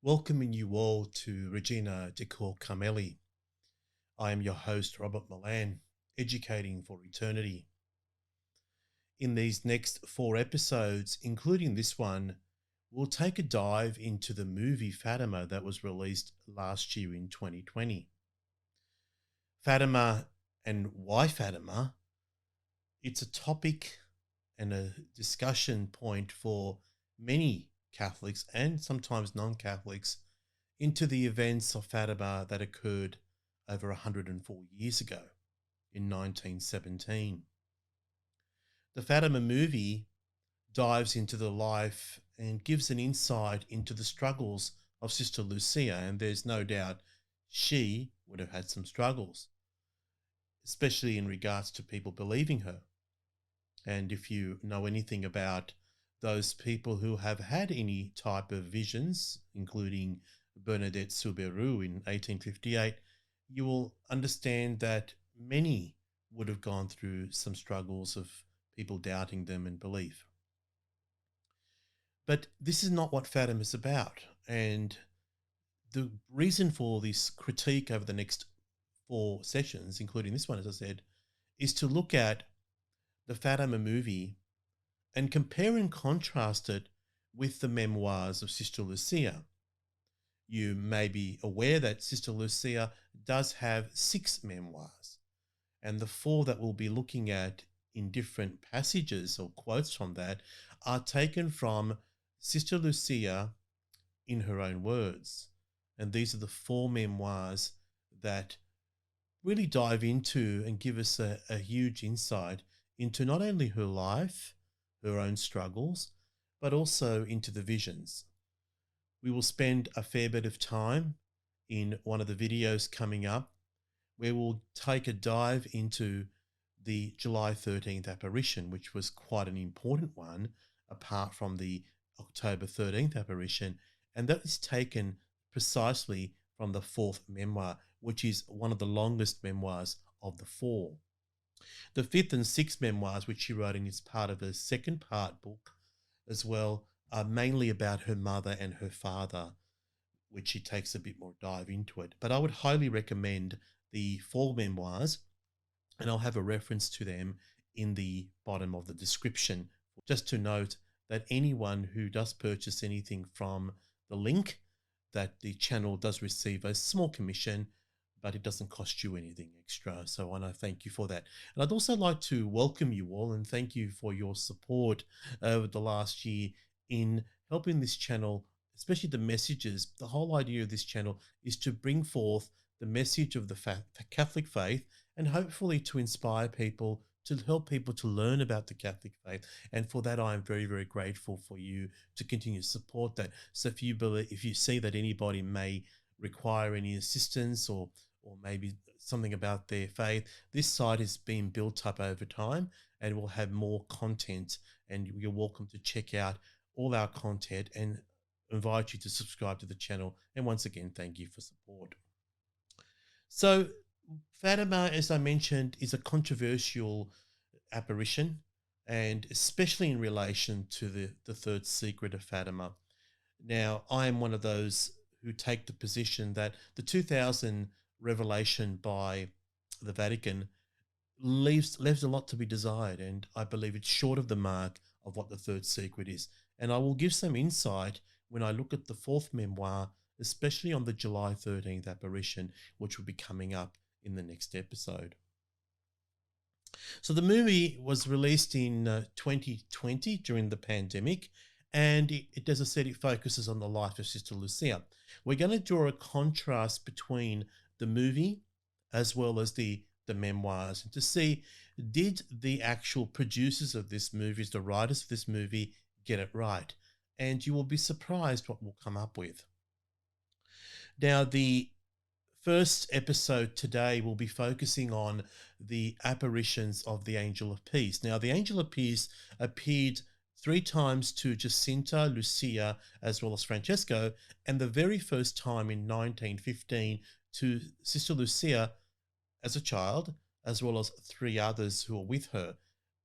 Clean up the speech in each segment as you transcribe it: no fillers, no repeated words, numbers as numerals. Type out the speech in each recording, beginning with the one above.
welcoming you all to Regina de Cor Carmeli. I am your host, Robert Milan, educating for eternity. In these next four episodes, including this one, we'll take a dive into the movie Fatima that was released last year in 2020. Fatima and why Fatima? It's a topic and a discussion point for many Catholics and sometimes non-Catholics into the events of Fatima that occurred over 104 years ago in 1917. The Fatima movie dives into the life and gives an insight into the struggles of Sister Lucia, and there's no doubt she would have had some struggles, especially in regards to people believing her. And if you know anything about those people who have had any type of visions, including Bernadette Soubirous in 1858, you will understand that many would have gone through some struggles of people doubting them and belief. But this is not what Fatima is about. And the reason for this critique over the next four sessions, including this one, as I said, is to look at the Fatima movie and compare and contrast it with the memoirs of Sister Lucia. You may be aware that Sister Lucia does have 6 memoirs, and the 4 that we'll be looking at in different passages or quotes from that are taken from Sister Lucia in her own words. And these are the 4 memoirs that really dive into and give us a huge insight into not only her life, her own struggles, but also into the visions. We will spend a fair bit of time in one of the videos coming up where we'll take a dive into the July 13th apparition, which was quite an important one apart from the October 13th apparition, and that is taken precisely from the 4th memoir, which is one of the longest memoirs of the 4. The 5th and 6th memoirs, which she wrote in, is part of a second part book as well, are mainly about her mother and her father, which she takes a bit more dive into it. But I would highly recommend the 4 memoirs, and I'll have a reference to them in the bottom of the description. Just to note that anyone who does purchase anything from the link, that the channel does receive a small commission, but it doesn't cost you anything extra. So I want to thank you for that. And I'd also like to welcome you all and thank you for your support over the last year in helping this channel, especially the messages. The whole idea of this channel is to bring forth the message of the Catholic faith and hopefully to inspire people, to help people to learn about the Catholic faith. And for that, I am very, very grateful for you to continue to support that. So if you see that anybody may require any assistance or maybe something about their faith, this site has been built up over time and will have more content, and you're welcome to check out all our content and invite you to subscribe to the channel. And once again, thank you for support. So Fatima, as I mentioned, is a controversial apparition, and especially in relation to the third secret of Fatima. Now, I am one of those who take the position that the 2000 revelation by the Vatican leaves a lot to be desired, and I believe it's short of the mark of what the third secret is. And I will give some insight when I look at the 4th memoir, especially on the July 13th apparition, which will be coming up in the next episode. So the movie was released in 2020 during the pandemic, and it, as I said, it focuses on the life of Sister Lucia. We're going to draw a contrast between the movie as well as the memoirs, and to see, did the actual producers of this movie, the writers of this movie, get it right? And you will be surprised what we'll come up with. Now, the first episode today will be focusing on the apparitions of the Angel of Peace. Now, the Angel of Peace appeared 3 times to Jacinta, Lucia, as well as Francesco, and the very first time in 1915 to Sister Lucia as a child, as well as 3 others who are with her.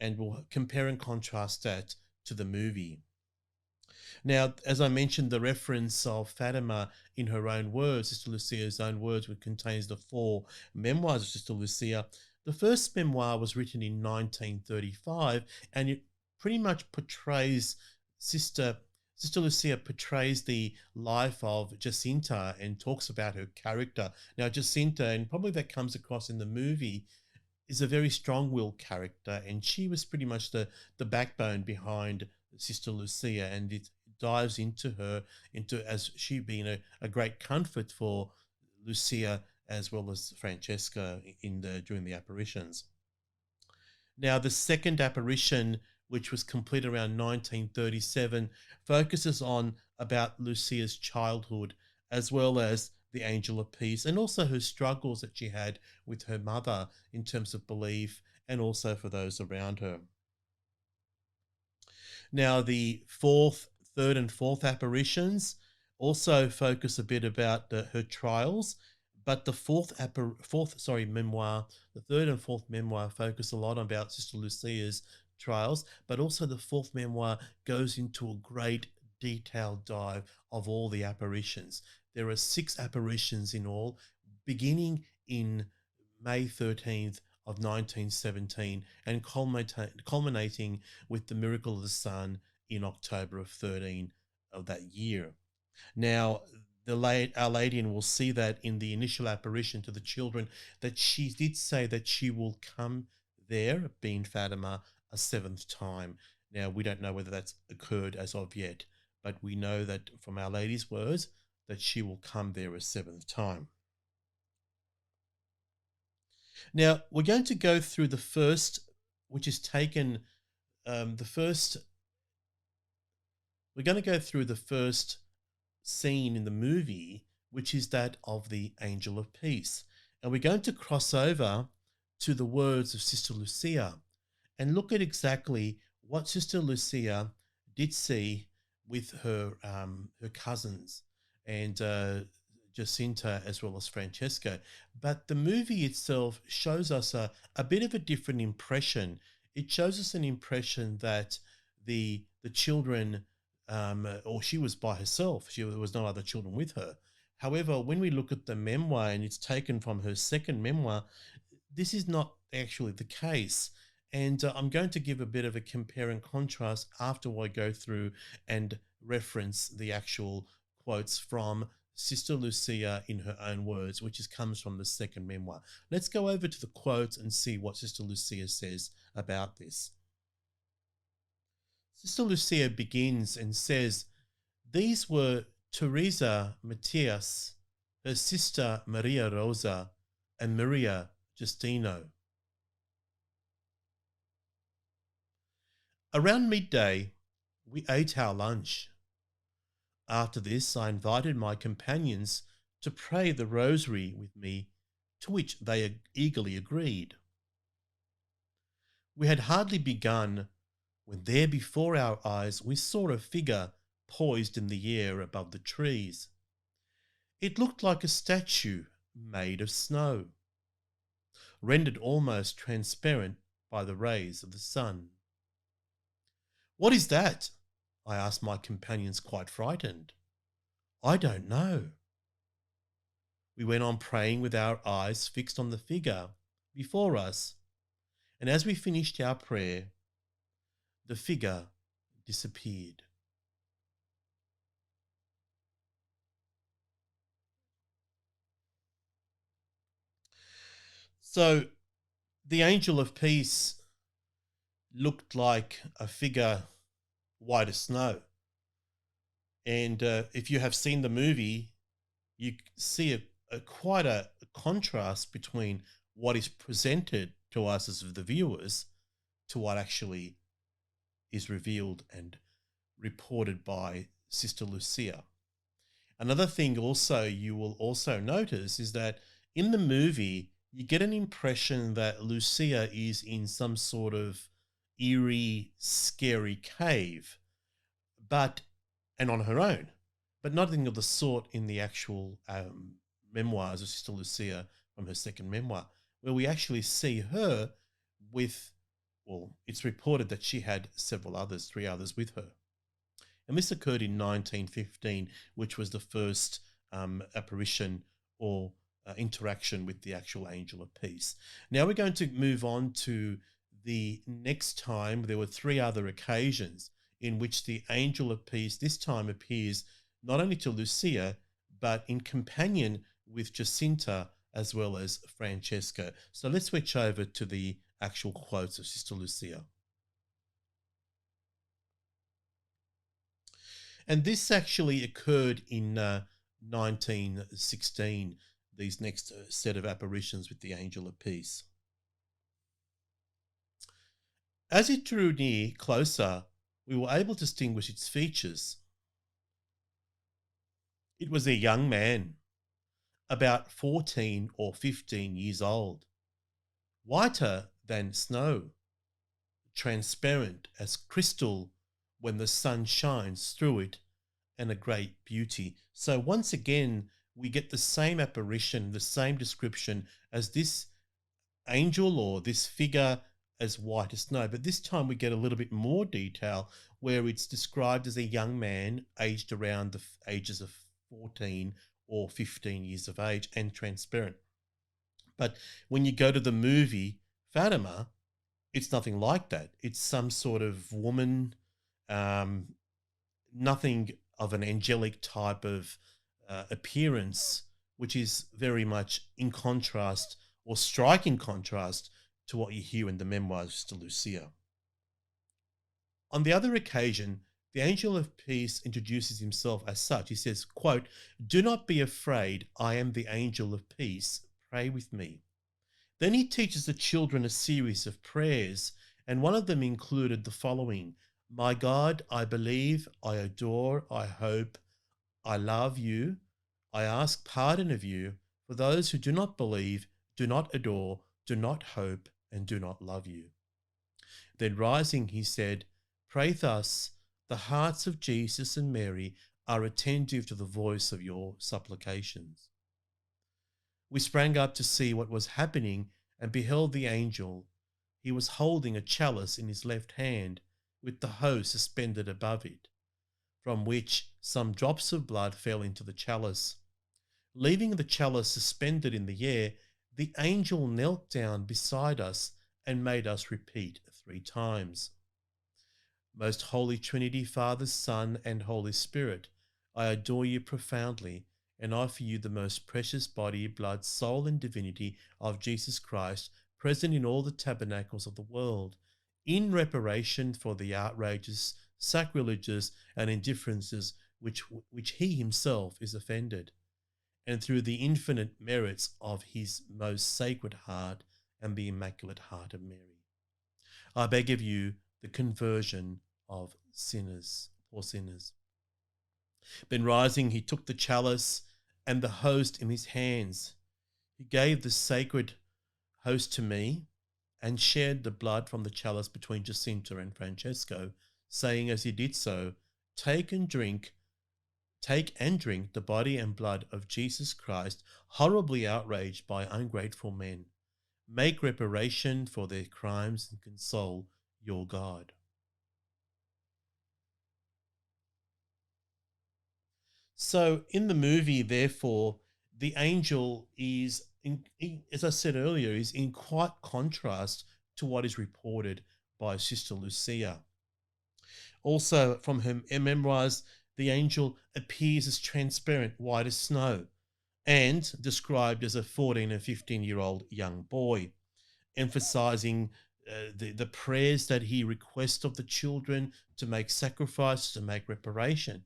And we'll compare and contrast that to the movie. Now, as I mentioned, the reference of Fatima in her own words, Sister Lucia's own words, which contains the four memoirs of Sister Lucia. The first memoir was written in 1935, and it pretty much portrays Sister Sister Lucia portrays the life of Jacinta and talks about her character. Now, Jacinta, and probably that comes across in the movie, is a very strong-willed character, and she was pretty much the backbone behind Sister Lucia, and it dives into her into as she being a great comfort for Lucia as well as Francesca in the during the apparitions. Now, the second apparition, which was completed around 1937, focuses on about Lucia's childhood as well as the angel of peace and also her struggles that she had with her mother in terms of belief and also for those around her. Now, the third, and fourth apparitions also focus a bit about her trials, but the memoir, the third and fourth memoir focus a lot about Sister Lucia's trials, but also the fourth memoir goes into a great detailed dive of all the apparitions. There are six apparitions in all, beginning in May 13th of 1917 and culminating with the miracle of the sun in October of 13 of that year. Now, Our Lady, and we'll see that in the initial apparition to the children, that she did say that she will come there, being Fatima, a seventh time. Now, we don't know whether that's occurred as of yet, but we know that from Our Lady's words that she will come there a seventh time. Now, we're going to go through the first, which is taken, the first, we're going to go through the first scene in the movie, which is that of the Angel of Peace. And we're going to cross over to the words of Sister Lucia and look at exactly what Sister Lucia did see with her cousins and Jacinta as well as Francesca. But the movie itself shows us a bit of a different impression. It shows us an impression that the children, or she was by herself. There was no other children with her. However, when we look at the memoir, and it's taken from her second memoir, this is not actually the case. And I'm going to give a bit of a compare and contrast after I go through and reference the actual quotes from Sister Lucia in her own words, comes from the second memoir. Let's go over to the quotes and see what Sister Lucia says about this. Sister Lucia begins and says, "These were Teresa Matthias, her sister Maria Rosa, and Maria Justino. Around midday, we ate our lunch. After this, I invited my companions to pray the rosary with me, to which they eagerly agreed. We had hardly begun when there before our eyes we saw a figure poised in the air above the trees. It looked like a statue made of snow, rendered almost transparent by the rays of the sun. What is that? I asked my companions, quite frightened. I don't know. We went on praying with our eyes fixed on the figure before us, and as we finished our prayer, the figure disappeared. So the angel of peace looked like a figure white as snow. And if you have seen the movie, you see quite a contrast between what is presented to us as the viewers to what actually is revealed and reported by Sister Lucia. Another thing also you will also notice is that in the movie, you get an impression that Lucia is in some sort of eerie, scary cave, and on her own, but nothing of the sort in the actual memoirs of Sister Lucia from her second memoir, where we actually see her with, well, it's reported that she had three others with her. And this occurred in 1915, which was the first apparition or interaction with the actual angel of peace. Now we're going to move on to the next time. There were three other occasions in which the angel of peace this time appears not only to Lucia, but in companion with Jacinta as well as Francesco. So let's switch over to the actual quotes of Sister Lucia. And this actually occurred in 1916, these next set of apparitions with the angel of peace. As it drew near closer, we were able to distinguish its features. It was a young man, about 14 or 15 years old, whiter than snow, transparent as crystal when the sun shines through it, and a great beauty. So once again, we get the same apparition, the same description as this angel or this figure as white as snow. But this time we get a little bit more detail where it's described as a young man aged around the ages of 14 or 15 years of age and transparent. But when you go to the movie Fatima, it's nothing like that. It's some sort of woman, nothing of an angelic type of appearance, which is very much in contrast or striking contrast to what you hear in the memoirs of Sister Lucia. On the other occasion, the angel of peace introduces himself as such. He says, quote, "Do not be afraid. I am the angel of peace. Pray with me." Then he teaches the children a series of prayers, and one of them included the following: "My God, I believe, I adore, I hope, I love you. I ask pardon of you for those who do not believe, do not adore, do not hope, and do not love you." Then rising, he said, "Pray thus, the hearts of Jesus and Mary are attentive to the voice of your supplications." We sprang up to see what was happening and beheld the angel. He was holding a chalice in his left hand, with the host suspended above it, from which some drops of blood fell into the chalice. Leaving the chalice suspended in the air, the angel knelt down beside us and made us repeat 3 times. "Most Holy Trinity, Father, Son, and Holy Spirit, I adore you profoundly and offer you the most precious body, blood, soul, and divinity of Jesus Christ, present in all the tabernacles of the world, in reparation for the outrages, sacrileges, and indifferences which he himself is offended, and through the infinite merits of his most sacred heart and the Immaculate Heart of Mary, I beg of you the conversion of sinners, poor sinners." Then rising, he took the chalice and the host in his hands. He gave the sacred host to me and shared the blood from the chalice between Jacinta and Francesco, saying as he did so, take and drink the body and blood of Jesus Christ, horribly outraged by ungrateful men. Make reparation for their crimes and console your God." So in the movie, therefore, the angel is, as I said earlier, is in quite contrast to what is reported by Sister Lucia. Also, from her memoirs, the angel appears as transparent, white as snow, and described as a 14 and 15-year-old young boy, emphasizing the prayers that he requests of the children to make sacrifice, to make reparation.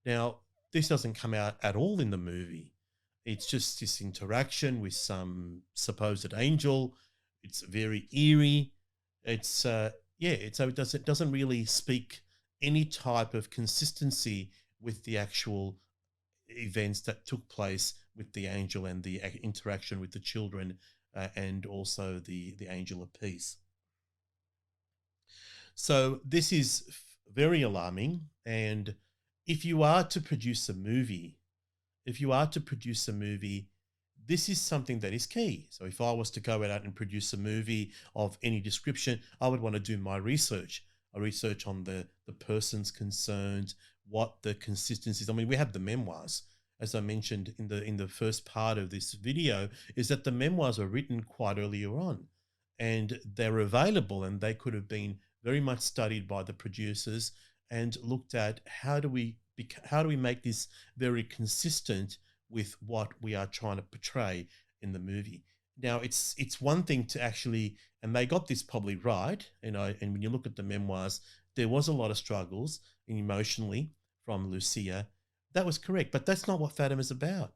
Now, this doesn't come out at all in the movie. It's just this interaction with some supposed angel. It's very eerie. It's it doesn't really speak any type of consistency with the actual events that took place with the angel and the interaction with the children, and also the angel of peace. So this is very alarming. And if you are to produce a movie, this is something that is key. So if I was to go out and produce a movie of any description, I would want to do my research. A research on the persons concerned, what the consistency is. I mean, we have the memoirs, as I mentioned in the first part of this video, is that the memoirs were written quite earlier on, and they're available, and they could have been very much studied by the producers and looked at how do we make this very consistent with what we are trying to portray in the movie. Now, it's one thing to actually, and they got this probably right, and when you look at the memoirs, there was a lot of struggles emotionally from Lucia. That was correct, but that's not what Fatima's about.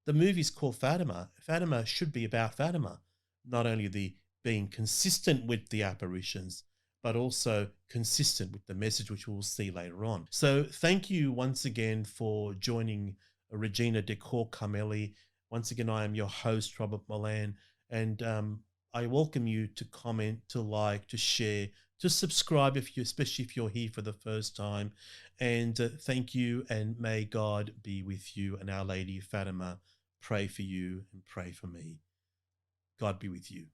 The movie's called Fatima. Fatima should be about Fatima, not only the being consistent with the apparitions, but also consistent with the message, which we'll see later on. So thank you once again for joining Regina Decor Carmelli. Once again, I am your host, Robert Milan, and I welcome you to comment, to like, to share, to subscribe, especially if you're here for the first time. And thank you, and may God be with you, and Our Lady Fatima pray for you and pray for me. God be with you.